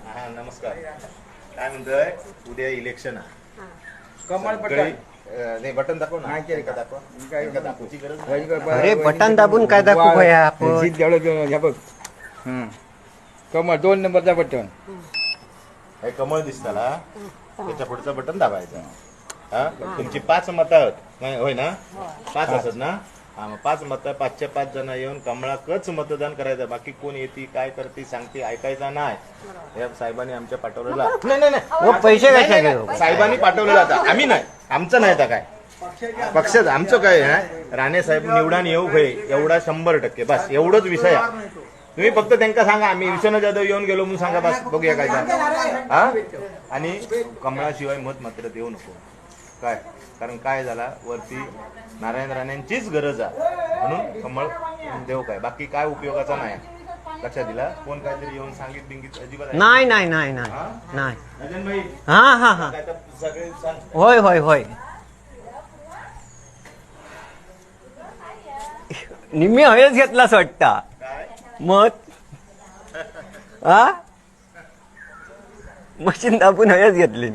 हा नमस्कार. काय म्हणतोय उद्या इलेक्शन आहे. कमळ सगळी नाही बटन दाखव ना. का दाखव का दाखवची गरज नाही. अरे बटन दाबून काय दाखवू भया आपण? जीत तेवढं घ्या बघ. कमळ 2 नंबरचा बटन. हे कमळ दिसताला त्याच्या पुढचं बटन दाबायचं. हा तुमची 5 मतं होय ना? 5 असत ना. हा मग 5 मतं 5च्या 5 जण येऊन कमळाकच मतदान करायचं. बाकी कोण येते काय करते सांगते ऐकायचा नाही. या साहेबांनी आमच्या पाठवलेला नाही पैसे कशा घेऊ? साहेबांनी पाठवलेला आता आम्ही नाही. आमचं नाही आता काय पक्षाचं आमचं काय आहे. राणे साहेब निवडून येऊ होय एवढा 100% बस एवढंच विषय आहे. तुम्ही फक्त त्यांना सांगा आम्ही विश्वनाथ जाधव येऊन गेलो म्हणून सांगा बस बघूया काय हा. आणि कमळाशिवाय मत मात्र देऊ नको काय. कारण काय झाला वरती नारायण राणेंचीच गरज आहे म्हणून कमळ देव काय बाकी काय उपयोगाचा नाही. लक्षात दिला. कोण काहीतरी येऊन सांगित बिंगित अजिबात नाही नाही नाही नाही नाही. राजन भाई हा हा हा काय तर सगळे सांग. होय होय होय. निम्मी हयच घेतलास वाटता काय मत. हा मशीन दाबून हयच घेतली.